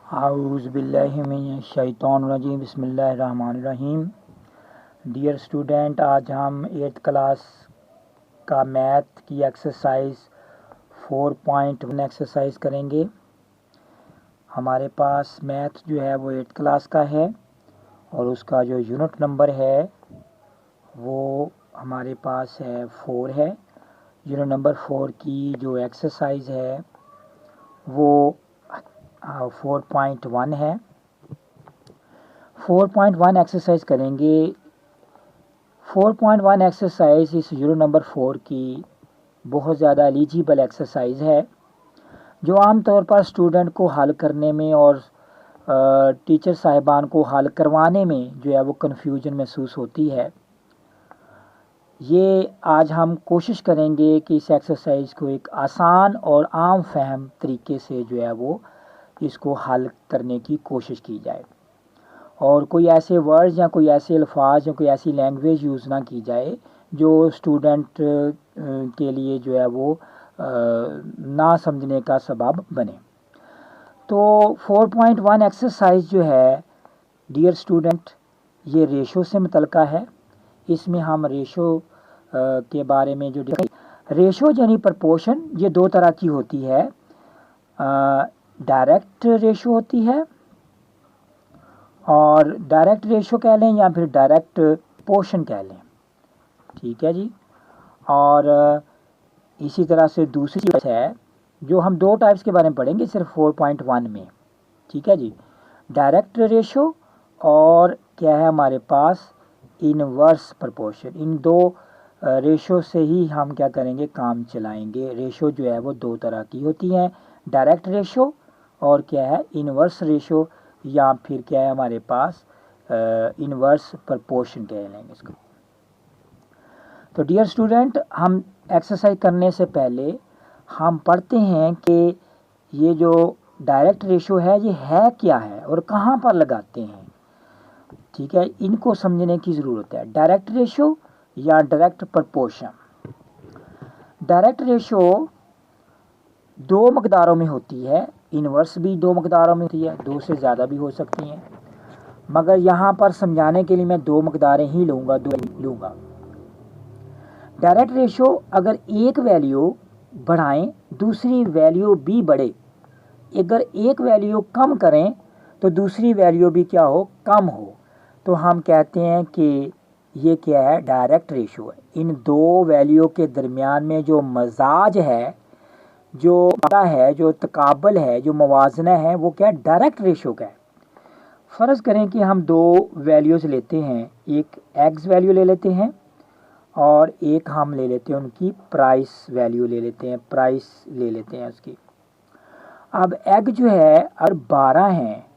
आऊज़बिल्लाहिमिनश्शैतानिर्रजीम बिस्मिल्लाहिर्रहमानिर्रहीम। Dear student, आज हम 8th क्लास का मैथ की एक्सरसाइज 4.1 एक्सरसाइज करेंगे। हमारे पास मैथ जो है वो 8th क्लास का है और उसका जो यूनिट नंबर है वो हमारे पास है 4 है। यूनिट नंबर 4 की जो एक्सरसाइज है वो 4.1 है। 4.1 एक्सरसाइज करेंगे। 4.1 एक्सरसाइज इस यूनिट नंबर 4 की बहुत ज़्यादा एलिजिबल एक्सरसाइज है जो आम तौर पर स्टूडेंट को हल करने में और टीचर साहिबान को हल करवाने में जो है वो कन्फ्यूजन महसूस होती है। ये आज हम कोशिश करेंगे कि इस एक्सरसाइज को एक आसान और आम फहम तरीके से जो है वो इसको हल करने की कोशिश की जाए और कोई ऐसे वर्ड्स या कोई ऐसे अल्फाज या कोई ऐसी लैंग्वेज यूज़ ना की जाए जो स्टूडेंट के लिए जो है वो ना समझने का सबब बने। तो 4.1 एक्सरसाइज जो है डियर स्टूडेंट ये रेशो से मुतल्लिका है। इसमें हम रेशो के बारे में जो रेशो यानी प्रपोर्शन ये दो तरह की होती है। डायरेक्ट रेशो होती है और डायरेक्ट रेशो कह लें या फिर डायरेक्ट पोर्शन कह लें, ठीक है जी। और इसी तरह से दूसरी है जो हम दो टाइप्स के बारे में पढ़ेंगे सिर्फ 4.1 में, ठीक है जी। डायरेक्ट रेशो और क्या है हमारे पास इनवर्स प्रपोर्शन। इन दो रेशो से ही हम क्या करेंगे, काम चलाएंगे। रेशो जो है वो दो तरह की होती हैं, डायरेक्ट रेशो और क्या है इनवर्स रेशो या फिर क्या है हमारे पास इनवर्स प्रपोर्शन कह लेंगे इसको। तो डियर स्टूडेंट, हम एक्सरसाइज करने से पहले हम पढ़ते हैं कि ये जो डायरेक्ट रेशो है ये है क्या है और कहाँ पर लगाते हैं, ठीक है। इनको समझने की ज़रूरत है। डायरेक्ट रेशो या डायरेक्ट प्रपोर्शन। डायरेक्ट रेशो दो मकदारों में होती है, इनवर्स भी दो मकदारों में होती है, दो से ज़्यादा भी हो सकती हैं, मगर यहाँ पर समझाने के लिए मैं दो मकदारें ही लूँगा, दो लूँगा। डायरेक्ट रेशो अगर एक वैल्यू बढ़ाएं दूसरी वैल्यू भी बढ़े, अगर एक वैल्यू कम करें तो दूसरी वैल्यू भी क्या हो, कम हो, तो हम कहते हैं कि ये क्या है, डायरेक्ट रेशो है। इन दो वैल्यू के दरमियान में जो मजाज है, जो है, जो तकाबल है, जो मवाजना है, वो क्या है, डायरेक्ट रेशो का है। फ़र्ज़ करें कि हम दो वैल्यूज़ लेते हैं, एक एक्स वैल्यू ले लेते हैं और एक हम ले लेते हैं उनकी प्राइस वैल्यू ले लेते हैं, प्राइस ले लेते हैं उसकी। अब एग जो है अगर 12 है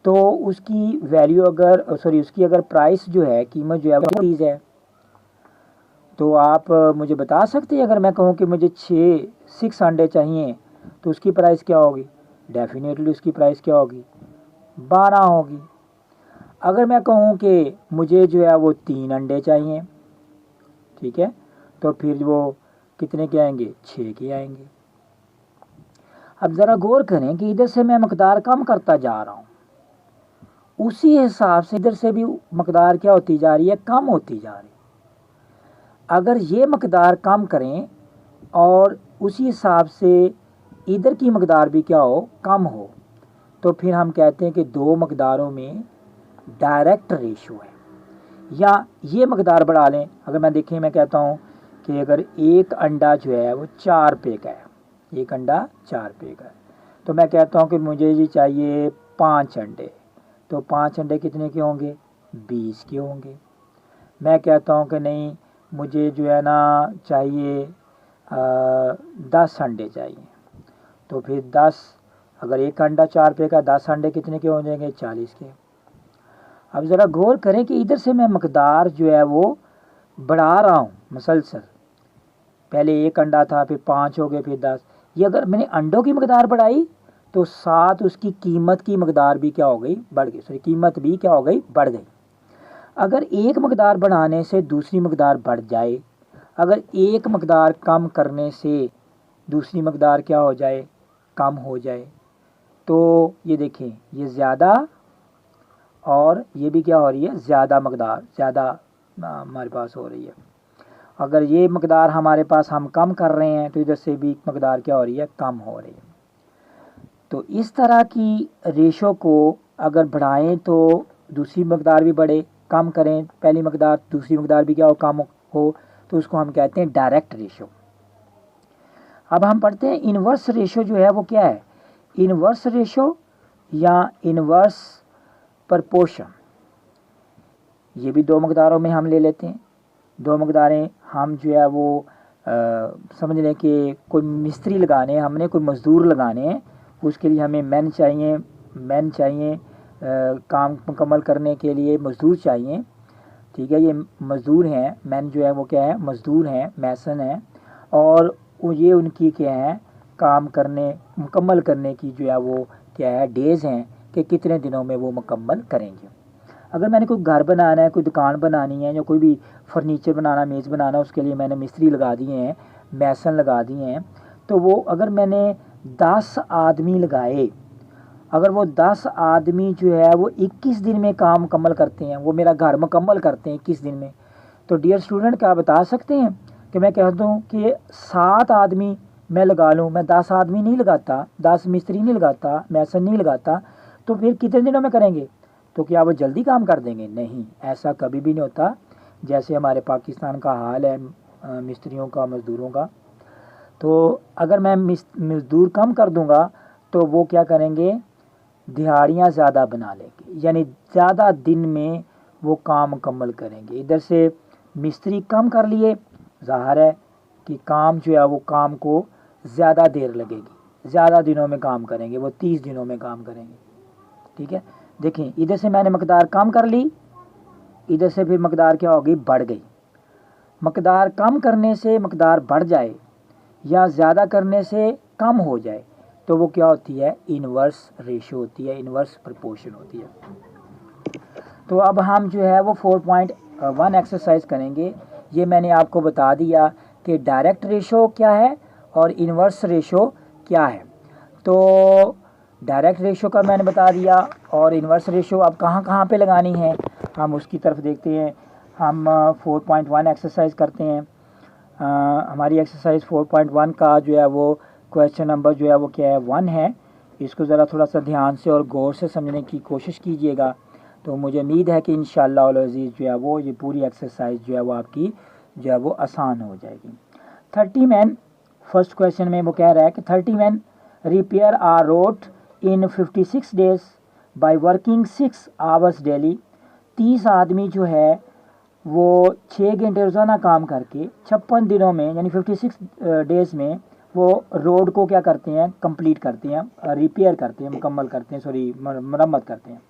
तो उसकी वैल्यू अगर उसकी अगर प्राइस जो है, कीमत जो है वो 30 है। तो आप मुझे बता सकते हैं, अगर मैं कहूँ कि मुझे 6 अंडे चाहिए तो उसकी प्राइस क्या होगी, डेफिनेटली उसकी प्राइस क्या होगी, 12 होगी। अगर मैं कहूँ कि मुझे जो है वो 3 अंडे चाहिए, ठीक है, तो फिर वो कितने के आएंगे, 6 के आएंगे। अब ज़रा गौर करें कि इधर से मैं मकदार कम करता जा रहा हूँ, उसी हिसाब से इधर से भी मकदार क्या होती जा रही है, कम होती जा रही है। अगर ये मकदार कम करें और उसी हिसाब से इधर की मकदार भी क्या हो, कम हो, तो फिर हम कहते हैं कि दो मकदारों में डायरेक्ट रेशो है। या ये मकदार बढ़ा लें, अगर मैं देखें, मैं कहता हूँ कि अगर एक अंडा जो है वो 4 रुपये का है, एक अंडा 4 रुपये का है, तो मैं कहता हूँ कि मुझे जी चाहिए 5 अंडे, तो 5 अंडे कितने के होंगे, 20 के होंगे। मैं कहता हूँ कि नहीं, मुझे जो है ना चाहिए 10 अंडे चाहिए, तो फिर 10, अगर एक अंडा 4 रुपये का, 10 अंडे कितने के हो जाएंगे, 40 के। अब ज़रा गौर करें कि इधर से मैं मकदार जो है वो बढ़ा रहा हूँ मुसलसल, पहले एक अंडा था, फिर 5 हो गए, फिर 10। ये अगर मैंने अंडों की मकदार बढ़ाई तो साथ उसकी कीमत की मकदार भी क्या हो गई, बढ़ गई, सॉरी कीमत भी क्या हो गई, बढ़ गई। अगर एक मकदार बढ़ाने से दूसरी मकदार बढ़ जाए, अगर एक मकदार कम करने से दूसरी मकदार क्या हो जाए, कम हो जाए, तो ये देखें, ये ज़्यादा और ये भी क्या हो रही है, ज़्यादा मकदार, ज़्यादा हमारे पास हो रही है। अगर ये मकदार हमारे पास हम कम कर रहे हैं तो इधर से भी मकदार क्या हो रही है, कम हो रही है। तो इस तरह की रेशो को अगर बढ़ाएं तो दूसरी मकदार भी बढ़े, कम करें पहली मकदार दूसरी मकदार भी क्या हो, कम हो, तो उसको हम कहते हैं डायरेक्ट रेशो। अब हम पढ़ते हैं इनवर्स रेशो जो है वो क्या है। इनवर्स रेशो या इनवर्स प्रपोर्शन, ये भी दो मकदारों में हम ले लेते हैं। दो मकदारें हम जो है वो समझ लें कि कोई मिस्त्री लगाने, हमने कोई मज़दूर लगाने हैं, उसके लिए हमें मैन चाहिए काम मुकम्मल करने के लिए मज़दूर चाहिए। ठीक है, ये मज़दूर हैं, मैन जो है वो क्या है, मज़दूर हैं, मैसन हैं, और ये उनकी क्या है, काम करने मुकम्मल करने की जो है वो क्या है, डेज़ हैं कि कितने दिनों में वो मुकम्मल करेंगे। अगर मैंने कोई घर बनाना है, कोई दुकान बनानी है, या कोई भी फर्नीचर बनाना, मेज़ बनाना, उसके लिए मैंने मिस्त्री लगा दिए हैं, मैसन लगा दिए हैं, तो वो अगर मैंने 10 आदमी लगाए, अगर वो 10 आदमी जो है वो 21 दिन में काम मुकम्मल करते हैं, वो मेरा घर मुकम्मल करते हैं 21 दिन में, तो डियर स्टूडेंट क्या बता सकते हैं कि मैं कह दूँ कि 7 आदमी मैं लगा लूँ, मैं 10 आदमी नहीं लगाता, 10 मिस्त्री नहीं लगाता, मैसन नहीं लगाता, तो फिर कितने दिनों में करेंगे? तो क्या वो जल्दी काम कर देंगे? नहीं, ऐसा कभी भी नहीं होता। जैसे हमारे पाकिस्तान का हाल है मिस्त्रियों का, मज़दूरों का, तो अगर मैं मज़दूर कम कर दूंगा तो वो क्या करेंगे, दिहाड़ियाँ ज़्यादा बना लेंगे, यानी ज़्यादा दिन में वो काम मुकम्मल करेंगे। इधर से मिस्त्री कम कर लिए, ज़ाहिर है कि काम जो है वो काम को ज़्यादा देर लगेगी, ज़्यादा दिनों में काम करेंगे, वो 30 दिनों में काम करेंगे। ठीक है, देखें इधर से मैंने मकदार कम कर ली, इधर से फिर मकदार क्या हो गई, बढ़ गई। मकदार कम करने से मकदार बढ़ जाए या ज़्यादा करने से कम हो जाए तो वो क्या होती है, इनवर्स रेशो होती है, इनवर्स प्रपोर्शन होती है। तो अब हम जो है वो 4.1 एक्सरसाइज करेंगे। ये मैंने आपको बता दिया कि डायरेक्ट रेशो क्या है और इनवर्स रेशो क्या है। तो डायरेक्ट रेशो का मैंने बता दिया, और इनवर्स रेशो अब कहाँ कहाँ पे लगानी है हम उसकी तरफ देखते हैं। हम 4.1 एक्सरसाइज करते हैं। हमारी एक्सरसाइज 4.1 का जो है वो क्वेश्चन नंबर जो है वो क्या है, 1 है। इसको ज़रा थोड़ा सा ध्यान से और गौर से समझने की कोशिश कीजिएगा, तो मुझे उम्मीद है कि इंशाअल्लाह अल अज़ीज़ जो है वो ये पूरी एक्सरसाइज जो है वो आपकी जो है वो आसान हो जाएगी। 30 मैन, फर्स्ट क्वेश्चन में वो कह रहा है कि 30 man repair are road in 56 days by working 6 hours daily. 30 आदमी जो है वो 6 घंटे रोज़ाना काम करके 56 दिनों में यानी 56 डेज़ में वो रोड को क्या करते हैं, कंप्लीट करते हैं, रिपेयर करते हैं, मुकम्मल करते हैं, सॉरी मरम्मत करते हैं।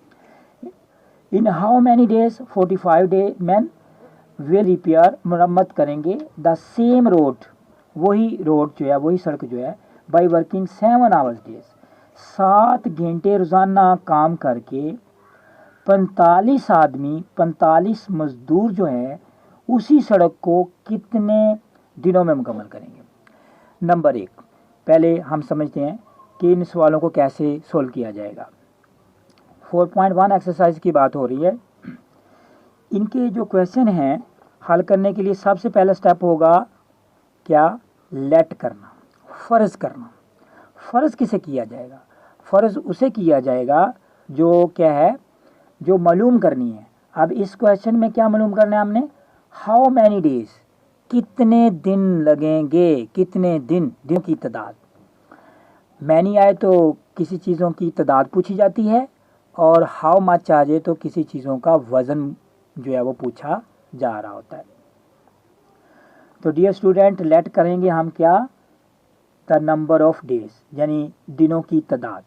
In how many days, 45 day man will repair, मरम्मत करेंगे द सेम रोड, वही रोड जो है, वही सड़क जो है, बाई वर्किंग 7 आवर्स डेज, 7 घंटे रोज़ाना काम करके 45 आदमी, 45 मज़दूर जो हैं उसी सड़क को कितने दिनों में मुकम्मल करेंगे। नंबर 1, पहले हम समझते हैं कि इन सवालों को कैसे सोल्व किया जाएगा। 4.1 एक्सरसाइज की बात हो रही है। इनके जो क्वेश्चन हैं हल करने के लिए सबसे पहला स्टेप होगा क्या, लेट करना, फ़र्ज़ करना। फ़र्ज़ किसे किया जाएगा, फ़र्ज़ उसे किया जाएगा जो क्या है, जो मालूम करनी है। अब इस क्वेश्चन में क्या मालूम करना है हमने, हाउ मैनी डेज, कितने दिन लगेंगे, कितने दिनों की तादाद। मैनी आए तो किसी चीज़ों की तादाद पूछी जाती है, और हाउ मच आ जाए तो किसी चीज़ों का वज़न जो है वो पूछा जा रहा होता है। तो डियर स्टूडेंट, लेट करेंगे हम क्या, द नंबर ऑफ डेज, यानी दिनों की तादाद।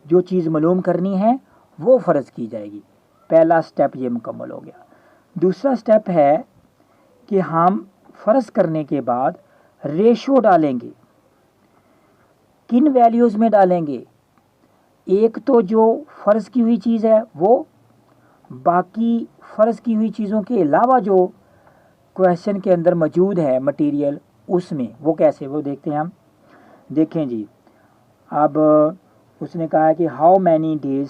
जो चीज़ मालूम करनी है वो फ़र्ज़ की जाएगी। पहला स्टेप ये मुकम्मल हो गया। दूसरा स्टेप है कि हम फ़र्ज़ करने के बाद रेशो डालेंगे। किन वैल्यूज़ में डालेंगे, एक तो जो फ़र्ज़ की हुई चीज़ है वो, बाकी फ़र्ज़ की हुई चीज़ों के अलावा जो क्वेश्चन के अंदर मौजूद है मटेरियल उसमें, वो कैसे, वो देखते हैं हम। देखें जी, अब उसने कहा है कि हाउ मैनी डेज,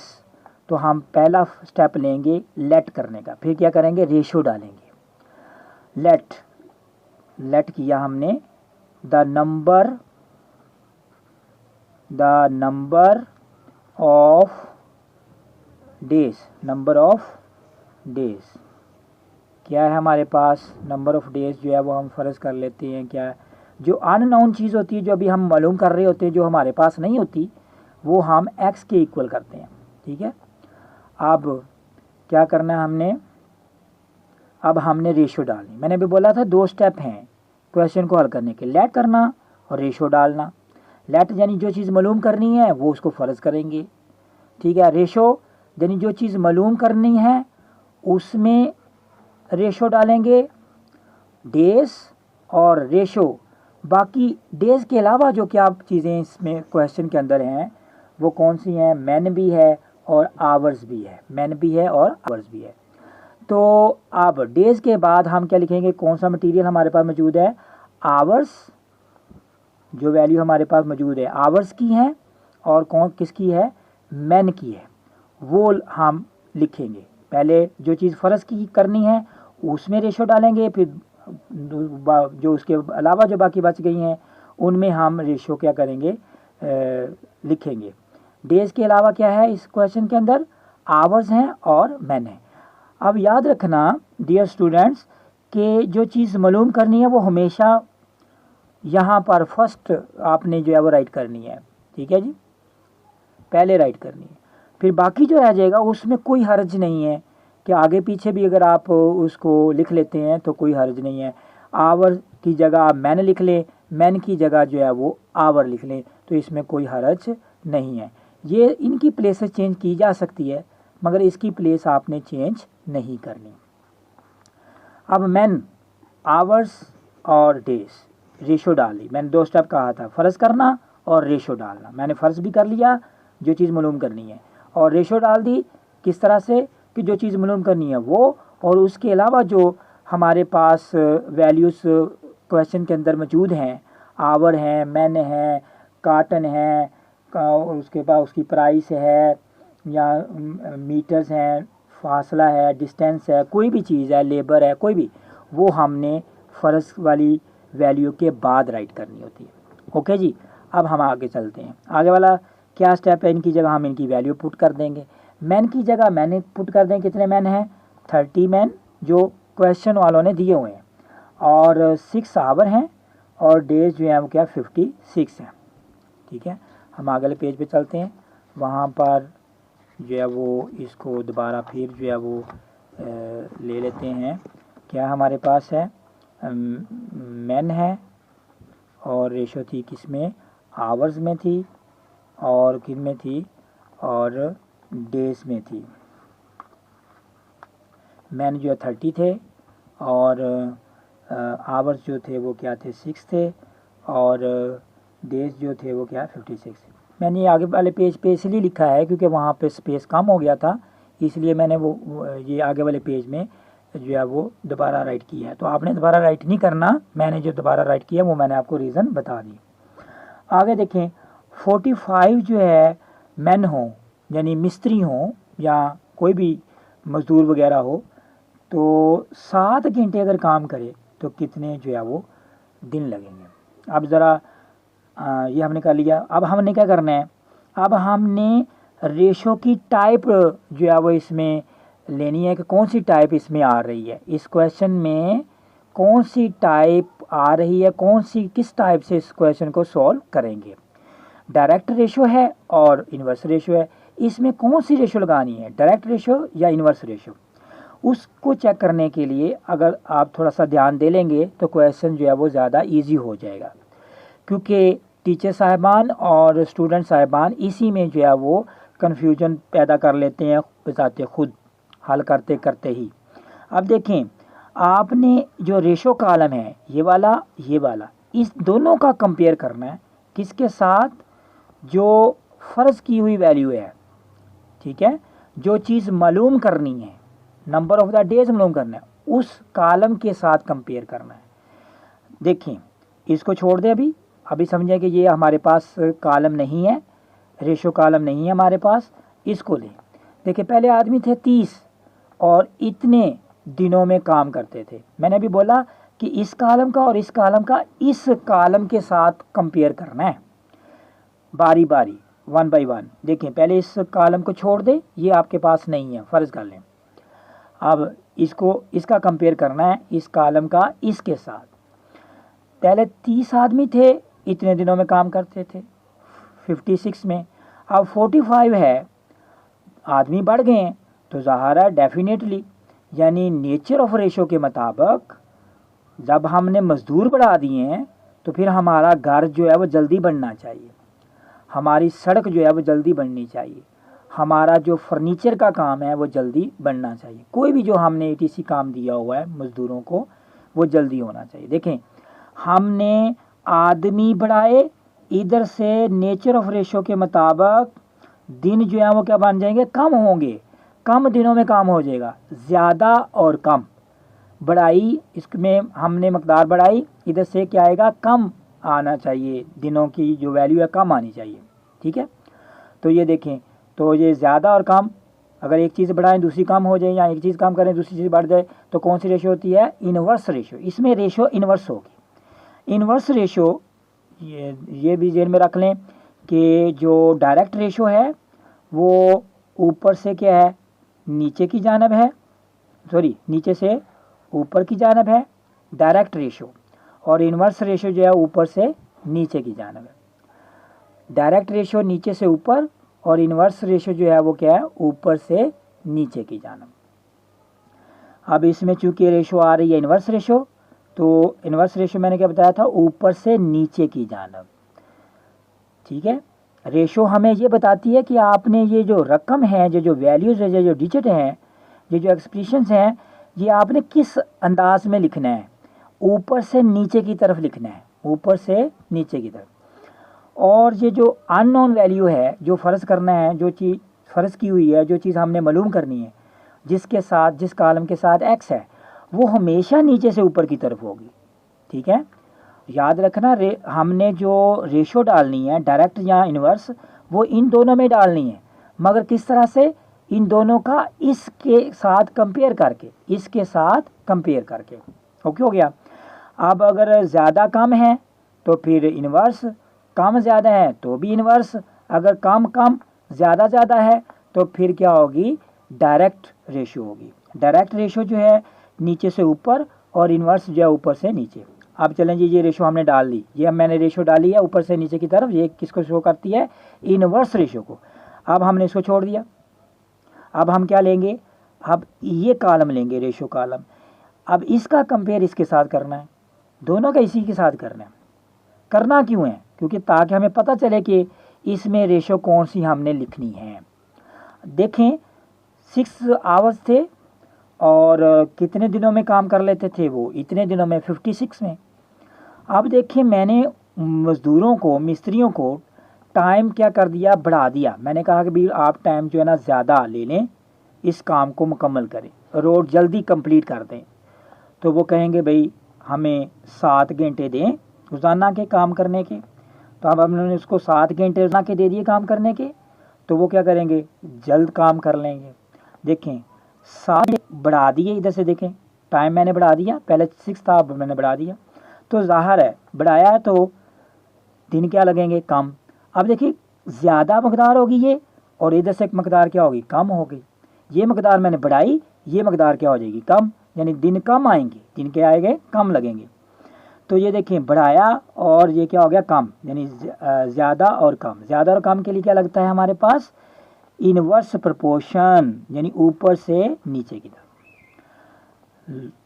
तो हम पहला स्टेप लेंगे लेट करने का, फिर क्या करेंगे, रेशो डालेंगे। लेट किया हमने, द नंबर ऑफ डेज, क्या है हमारे पास, नंबर ऑफ डेज जो है वो हम फ़र्ज कर लेते हैं क्या है, जो अननोन चीज़ होती है, जो अभी हम मालूम कर रहे होते हैं, जो हमारे पास नहीं होती, वो हम x के इक्वल करते हैं। ठीक है, अब क्या करना है हमने, अब हमने रेशो डालनी। मैंने भी बोला था 2 स्टेप हैं क्वेश्चन को हल करने के, लेट करना और रेशो डालना। लेट यानी जो चीज़ मालूम करनी है वो उसको फ़र्ज करेंगे। ठीक है, रेशो यानी जो चीज़ मालूम करनी है उसमें रेशो डालेंगे, डेज और रेशो। बाकी डेज के अलावा जो क्या चीज़ें इसमें क्वेश्चन के अंदर हैं वो कौन सी हैं, मैन भी है और आवर्स भी है, मैन भी है और आवर्स भी है। तो अब डेज के बाद हम क्या लिखेंगे, कौन सा मटेरियल हमारे पास मौजूद है, आवर्स, जो वैल्यू हमारे पास मौजूद है आवर्स की है, और कौन किसकी है, मैन की है, वो हम लिखेंगे। पहले जो चीज़ फ़र्ज की करनी है उसमें रेशो डालेंगे, फिर जो उसके अलावा जो बाकी बच गई हैं उनमें हम रेशो क्या करेंगे, लिखेंगे। डेज के अलावा क्या है इस क्वेश्चन के अंदर, आवर्स हैं और मैन है। अब याद रखना डियर स्टूडेंट्स कि जो चीज़ मालूम करनी है वो हमेशा यहाँ पर फर्स्ट आपने जो है वो राइट करनी है। ठीक है जी, पहले राइट करनी है, फिर बाकी जो रह जाएगा उसमें कोई हर्ज नहीं है कि आगे पीछे भी अगर आप उसको लिख लेते हैं तो कोई हर्ज नहीं है। आवर की जगह आप मैन लिख लें, मैन की जगह जो है वो आवर लिख लें, तो इसमें कोई हर्ज नहीं है। ये इनकी प्लेसेस चेंज की जा सकती है मगर इसकी प्लेस आपने चेंज नहीं करनी। अब मैन, आवर्स और डेज, रेशो डाल ली। मैंने 2 स्टेप कहा था, फ़र्ज करना और रेशो डालना। मैंने फ़र्ज भी कर लिया जो चीज़ मालूम करनी है, और रेशो डाल दी किस तरह से कि जो चीज़ मालूम करनी है वो, और उसके अलावा जो हमारे पास वैल्यूज़ क्वेश्चन के अंदर मौजूद हैं, आवर हैं, मैन है, कार्टन है, और उसके बाद उसकी प्राइस है, या मीटर्स हैं, फासला है, डिस्टेंस है, कोई भी चीज़ है, लेबर है, कोई भी, वो हमने फ़र्ज वाली वैल्यू के बाद राइट करनी होती है। ओके जी, अब हम आगे चलते हैं। आगे वाला क्या स्टेप है, इनकी जगह हम इनकी वैल्यू पुट कर देंगे। मैन की जगह मैंने पुट कर दें, कितने मैन हैं, 30 मैन जो क्वेश्चन वालों ने दिए हुए हैं, और 6 आवर हैं, और डेज जो है वो क्या 56 हैं। ठीक है, हम अगले पेज पे चलते हैं, वहाँ पर जो है वो इसको दोबारा फिर जो है वो ले लेते हैं। क्या हमारे पास है, मैन है, और रेशो थी किस में, आवर्स में थी, और किन में थी, और डेज में थी। मैन जो है 30 थे, और आवर्स जो थे वो क्या थे 6 थे, और डेज जो थे वो क्या 56। मैंने ये आगे वाले पेज पे इसलिए लिखा है क्योंकि वहाँ पे स्पेस कम हो गया था, इसलिए मैंने वो ये आगे वाले पेज में जो है वो दोबारा राइट किया है। तो आपने दोबारा राइट नहीं करना, मैंने जो दोबारा राइट किया वो मैंने आपको रीज़न बता दी। आगे देखें, 45 जो है मैन हो, यानी मिस्त्री हो या कोई भी मज़दूर वगैरह हो, तो 7 घंटे अगर काम करे तो कितने जो है वो दिन लगेंगे। अब ज़रा ये हमने कर लिया। अब हमने क्या करना है, अब हमने रेशो की टाइप जो है वो इसमें लेनी है कि कौन सी टाइप इसमें आ रही है, इस क्वेश्चन में कौन सी टाइप आ रही है, कौन सी किस टाइप से इस क्वेश्चन को सॉल्व करेंगे। डायरेक्ट रेशो है और इन्वर्स रेशो है, इसमें कौन सी रेशो लगानी है, डायरेक्ट रेशो या इन्वर्स रेशो। उसको चेक करने के लिए अगर आप थोड़ा सा ध्यान दे लेंगे तो क्वेश्चन जो है वो ज़्यादा ईजी हो जाएगा, क्योंकि टीचर साहिबान और स्टूडेंट साहिबान इसी में जो है वो कन्फ्यूजन पैदा कर लेते हैं बजाते खुद हल करते करते ही। अब देखें, आपने जो रेशो कॉलम है ये वाला, इस दोनों का कंपेयर करना है किसके साथ, जो फ़र्ज की हुई वैल्यू है। ठीक है, जो चीज़ मालूम करनी है, नंबर ऑफ द डेज मालूम करना है, उस कॉलम के साथ कंपेयर करना है। देखें, इसको छोड़ दें, अभी समझें कि ये हमारे पास कॉलम नहीं है, रेशो कॉलम नहीं है हमारे पास, इसको लें। देखिए पहले आदमी थे 30 और इतने दिनों में काम करते थे। मैंने अभी बोला कि इस कॉलम का और इस कॉलम का इस कॉलम के साथ कंपेयर करना है बारी बारी, 1 बाई 1। देखें पहले इस कॉलम को छोड़ दे, ये आपके पास नहीं है, फ़र्ज़ कर लें। अब इसको इसका कंपेयर करना है इस कॉलम का इसके साथ। पहले 30 आदमी थे, इतने दिनों में काम करते थे 56 में। अब 45 है, आदमी बढ़ गए हैं, तो ज़ाहिर है डेफिनेटली यानी नेचर ऑफ रेशो के मुताबिक जब हमने मज़दूर बढ़ा दिए हैं तो फिर हमारा घर जो है वो जल्दी बनना चाहिए, हमारी सड़क जो है वो जल्दी बननी चाहिए, हमारा जो फर्नीचर का काम है वो जल्दी बनना चाहिए, कोई भी जो हमने ETC काम दिया हुआ है मज़दूरों को वो जल्दी होना चाहिए। देखें हमने आदमी बढ़ाए, इधर से नेचर ऑफ रेशो के मुताबिक दिन जो है वो क्या बन जाएंगे, कम होंगे, कम दिनों में काम हो जाएगा। ज़्यादा और कम बढ़ाई, इसमें हमने मकदार बढ़ाई, इधर से क्या आएगा, कम आना चाहिए, दिनों की जो वैल्यू है कम आनी चाहिए। ठीक है, तो ये देखें, तो ये ज़्यादा और कम, अगर एक चीज़ बढ़ाएं दूसरी कम हो जाए, या एक चीज़ कम करें दूसरी चीज़ बढ़ जाए, तो कौन सी रेशो होती है, इन्वर्स रेशो। इसमें रेशो इन्वर्स होगी। इन्वर्स रेशो ये भी जेल में रख लें कि जो डायरेक्ट रेशो है वो ऊपर से क्या है, नीचे की जानब है, सॉरी नीचे से ऊपर की जानब है डायरेक्ट रेशो, और इन्वर्स रेशो जो है ऊपर से नीचे की जानब है। डायरेक्ट रेशो नीचे से ऊपर और इन्वर्स रेशो जो है वो क्या है, ऊपर से नीचे की जानब। अब इसमें चूंकि रेशो आ रही है इन्वर्स रेशो, तो इन्वर्स रेशो मैंने क्या बताया था, ऊपर से नीचे की जानब। ठीक है, रेशो हमें ये बताती है कि आपने ये जो रकम है, जो वैल्यूज़ है, जो डिजिट हैं, ये जो एक्सप्रेशंस हैं, ये आपने किस अंदाज में लिखना है, ऊपर से नीचे की तरफ लिखना है, ऊपर से नीचे की तरफ। और ये जो अननोन वैल्यू है, जो फ़र्ज़ करना है, जो चीज़ फ़र्ज़ की हुई है, जो चीज़ हमने मालूम करनी है, जिसके साथ जिस कॉलम के साथ x है, वो हमेशा नीचे से ऊपर की तरफ होगी। ठीक है, याद रखना हमने जो रेशो डालनी है डायरेक्ट या इन्वर्स, वो इन दोनों में डालनी है, मगर किस तरह से, इन दोनों का इसके साथ कंपेयर करके, इसके साथ कंपेयर करके। ओके हो गया। अब अगर ज़्यादा कम है तो फिर इन्वर्स, कम ज़्यादा है तो भी इन्वर्स, अगर कम कम ज़्यादा ज़्यादा है तो फिर क्या होगी, डायरेक्ट रेशो होगी। डायरेक्ट रेशो जो है नीचे से ऊपर और इन्वर्स जो है ऊपर से नीचे। अब चलें जी, ये रेशो हमने डाल दी, ये मैंने रेशो डाली है ऊपर से नीचे की तरफ, ये किसको शो करती है, इन्वर्स रेशो को। अब हमने इसको छोड़ दिया, अब हम क्या लेंगे, अब ये कॉलम लेंगे, रेशो कॉलम। अब इसका कंपेयर इसके साथ करना है, दोनों का इसी के साथ करना है। करना क्यों है, क्योंकि ताकि हमें पता चले कि इसमें रेशो कौन सी हमने लिखनी है। देखें 6 आवर्स थे और कितने दिनों में काम कर लेते थे वो, इतने दिनों में 56 में। अब देखें मैंने मज़दूरों को, मिस्त्रियों को टाइम क्या कर दिया, बढ़ा दिया। मैंने कहा कि भाई आप टाइम जो है ना ज़्यादा ले लें, इस काम को मुकम्मल करें, रोड जल्दी कंप्लीट कर दें। तो वो कहेंगे भाई हमें 7 घंटे दें रोज़ाना के काम करने के। तो अब हमने उसको 7 घंटे रोज़ाना के दे दिए काम करने के, तो वो क्या करेंगे, जल्द काम कर लेंगे। देखें 7 बढ़ा दिए, इधर से देखें टाइम मैंने बढ़ा दिया, पहले 6 था अब मैंने बढ़ा दिया, तो ज़ाहिर है बढ़ाया है तो दिन क्या लगेंगे, कम। अब देखिए ज़्यादा मकदार होगी ये, और इधर से मकदार क्या होगी, कम होगी। ये मकदार मैंने बढ़ाई, ये मकदार क्या हो जाएगी, कम, यानी दिन कम आएंगे, दिन क्या आएंगे, कम लगेंगे। तो ये देखें बढ़ाया और ये क्या हो गया, कम, यानी ज़्यादा और कम। ज़्यादा और कम के लिए क्या लगता है हमारे पास, इनवर्स प्रोपोर्शन, यानी ऊपर से नीचे की तरफ।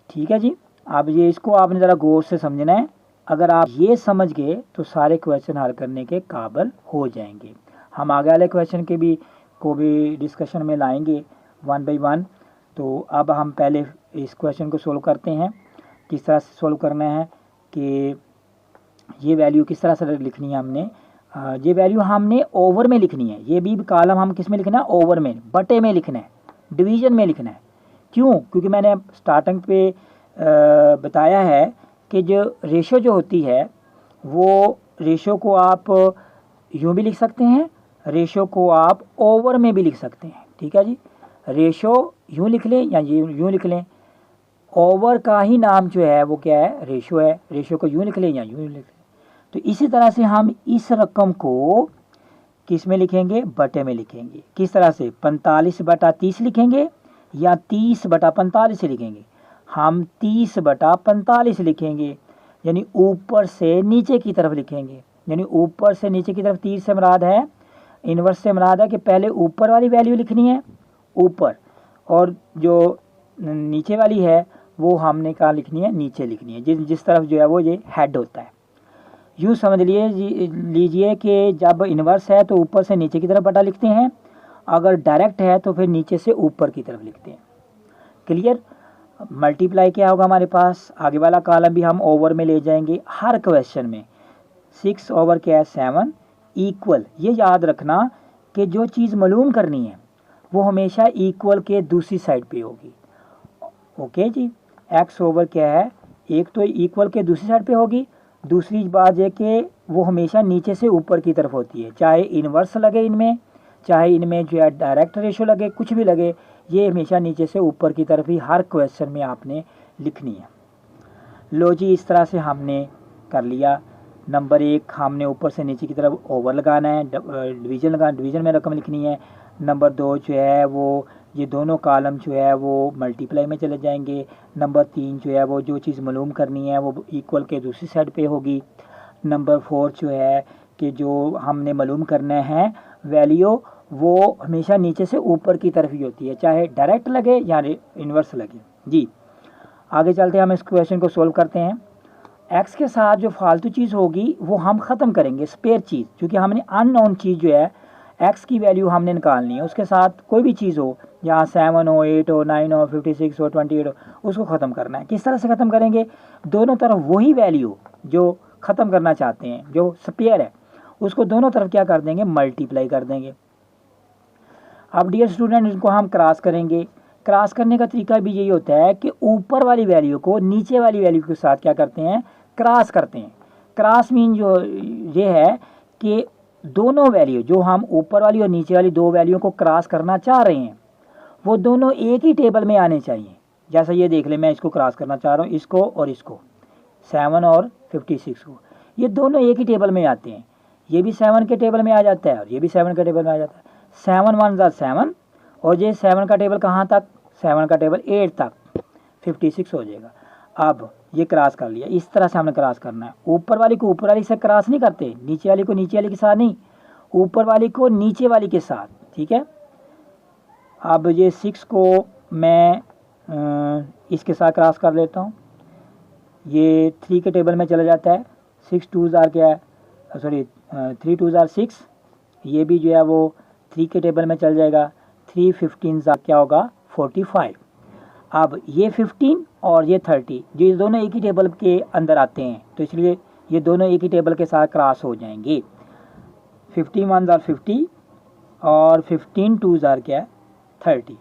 ठीक है जी, अब ये इसको आपने ज़रा गौर से समझना है। अगर आप ये समझ गए तो सारे क्वेश्चन हल करने के काबिल हो जाएंगे। हम आगे वाले क्वेश्चन के भी को भी डिस्कशन में लाएंगे 1 बाई 1। तो अब हम पहले इस क्वेश्चन को सोल्व करते हैं। किस तरह से सोल्व करना है कि ये वैल्यू किस तरह से लिखनी है हमने, ये वैल्यू हमने ओवर में लिखनी है। ये भी कॉलम हम किस में लिखना है, ओवर में, बटे में लिखना है, डिवीज़न में लिखना है। क्यों, क्योंकि मैंने स्टार्टिंग पे बताया है कि जो रेशो जो होती है वो रेशो को आप यूँ भी लिख सकते हैं, रेशो को आप ओवर में भी लिख सकते हैं, ठीक है जी। रेशो यूँ लिख लें या यूँ लिख लें, ओवर का ही नाम जो है वो क्या है, रेशो है। रेशो को यूँ लिख लें या यूँ लिख लें। तो इसी तरह से हम इस रकम को किस में लिखेंगे, बटे में लिखेंगे। किस तरह से, 45/30 लिखेंगे या 30/45 लिखेंगे। हम 30/45 लिखेंगे, यानी ऊपर से नीचे की तरफ लिखेंगे। यानी ऊपर से नीचे की तरफ 30 से मुराद है, इन्वर्स से मुराद है कि पहले ऊपर वाली वैल्यू लिखनी है ऊपर, और जो नीचे वाली है वो हमने कहाँ लिखनी है, नीचे लिखनी है। जिस तरफ जो है वो ये हेड होता है। यूँ समझ लीजिए कि जब इन्वर्स है तो ऊपर से नीचे की तरफ बटा लिखते हैं, अगर डायरेक्ट है तो फिर नीचे से ऊपर की तरफ लिखते हैं। क्लियर। मल्टीप्लाई क्या होगा हमारे पास, आगे वाला कॉलम भी हम ओवर में ले जाएंगे हर क्वेश्चन में। 6 ओवर क्या है, 7 इक्वल। ये याद रखना कि जो चीज़ मालूम करनी है वो हमेशा इक्वल के दूसरी साइड पे होगी। ओके जी। x ओवर क्या है, एक तो इक्वल के दूसरी साइड पे होगी, दूसरी बात है कि वो हमेशा नीचे से ऊपर की तरफ होती है। चाहे इन्वर्स लगे इनमें, चाहे इनमें जो है डायरेक्ट रेशो लगे, कुछ भी लगे, ये हमेशा नीचे से ऊपर की तरफ ही हर क्वेश्चन में आपने लिखनी है। लो जी, इस तरह से हमने कर लिया। नंबर 1 हमने ऊपर से नीचे की तरफ ओवर लगाना है, डिवीज़न में रकम लिखनी है। नंबर 2 जो है वो ये दोनों कॉलम जो है वो मल्टीप्लाई में चले जाएंगे। नंबर 3 जो है वो जो चीज़ मालूम करनी है वो इक्वल के दूसरी साइड पे होगी। नंबर 4 जो है कि जो हमने मालूम करना है वैल्यू, वो हमेशा नीचे से ऊपर की तरफ ही होती है, चाहे डायरेक्ट लगे या इन्वर्स लगे जी। आगे चलते हैं, हम इस क्वेश्चन को सोल्व करते हैं। एक्स के साथ जो फालतू चीज़ होगी वो हम ख़त्म करेंगे, स्पेयर चीज़, क्योंकि हमने अननोन चीज़ जो है एक्स की वैल्यू हमने निकालनी है। उसके साथ कोई भी चीज़ हो, यहाँ 7 हो, 8 हो, 9 हो, 56 हो, 28 हो, उसको ख़त्म करना है। किस तरह से ख़त्म करेंगे, दोनों तरफ वही वैल्यू जो ख़त्म करना चाहते हैं, जो स्पेयर है, उसको दोनों तरफ क्या कर देंगे, मल्टीप्लाई कर देंगे। अब डियर स्टूडेंट, इनको हम क्रॉस करेंगे। क्रॉस करने का तरीका भी यही होता है कि ऊपर वाली वैल्यू को नीचे वाली वैल्यू के साथ क्या करते हैं, क्रॉस करते हैं। क्रॉस मीन जो ये है कि दोनों वैल्यू जो हम ऊपर वाली और नीचे वाली दो वैल्यू को क्रॉस करना चाह रहे हैं वो दोनों एक ही टेबल में आने चाहिए। जैसा ये देख ले, मैं इसको क्रॉस करना चाह रहा हूँ, इसको और इसको, 7 और 56 को, ये दोनों एक ही टेबल में आते हैं। ये भी 7 के टेबल में आ जाता है और ये भी 7 के टेबल में आ जाता है। 7 1 ज़ा 7, और ये 7 का टेबल कहाँ तक, 7 का टेबल 8 तक, 56 हो जाएगा। अब ये क्रॉस कर लिया, इस तरह से हमने क्रॉस करना है। ऊपर वाली को ऊपर वाली से क्रॉस नहीं करते, नीचे वाली को नीचे वाली के साथ नहीं, ऊपर वाली को नीचे वाली के साथ, ठीक है। अब ये 6 को मैं इसके साथ क्रॉस कर लेता हूँ, ये 3 के टेबल में चला जाता है। 6 2 ज़ार क्या है, सॉरी 3 2 ज़ार 6, ये भी जो है वो 3 के टेबल में चल जाएगा। 3 15 ज़ार क्या होगा, 45। अब ये 15 और ये 30, ये दोनों एक ही टेबल के अंदर आते हैं, तो इसलिए ये दोनों एक ही टेबल के साथ क्रॉस हो जाएंगे। 50 1 ज़ार 50 और 15 2 ज़ार क्या है, 30।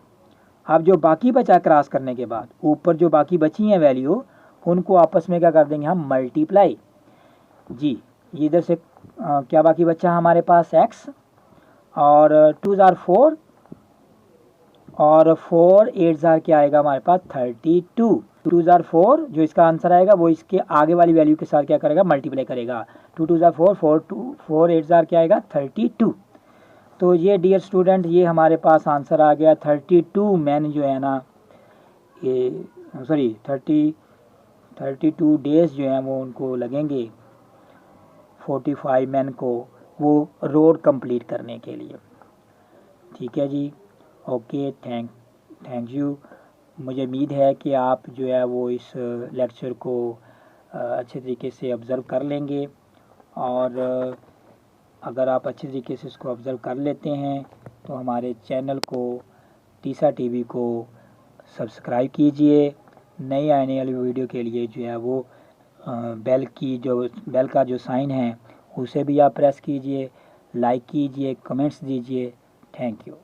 अब जो बाकी बचा क्रॉस करने के बाद, ऊपर जो बाकी बची हैं वैल्यू, उनको आपस में क्या कर देंगे हम, मल्टीप्लाई जी। इधर से क्या बाकी बचा हमारे पास, x, और 2 ज़ार 4, और 4 8 ज़ार क्या आएगा हमारे पास, 32। 2 ज़ार 4 जो इसका आंसर आएगा वो इसके आगे वाली वैल्यू के साथ क्या करेगा, मल्टीप्लाई करेगा। 2 2 ज़ार 4, 4 8 ज़ार क्या आएगा, 32। तो ये डियर स्टूडेंट, ये हमारे पास आंसर आ गया 32 मैन जो है ना, ये सॉरी 32 डेज़ जो हैं वो उनको लगेंगे 45 मैन को वो रोड कंप्लीट करने के लिए। ठीक है जी, ओके, थैंक यू। मुझे उम्मीद है कि आप जो है वो इस लेक्चर को अच्छे तरीके से ऑब्ज़र्व कर लेंगे, और अगर आप अच्छे तरीके से इसको ऑब्ज़र्व कर लेते हैं तो हमारे चैनल को, टीसा टीवी को सब्सक्राइब कीजिए। नई आने वाली वीडियो के लिए जो है वो बेल का जो साइन है उसे भी आप प्रेस कीजिए, लाइक कीजिए, कमेंट्स दीजिए। Thank you.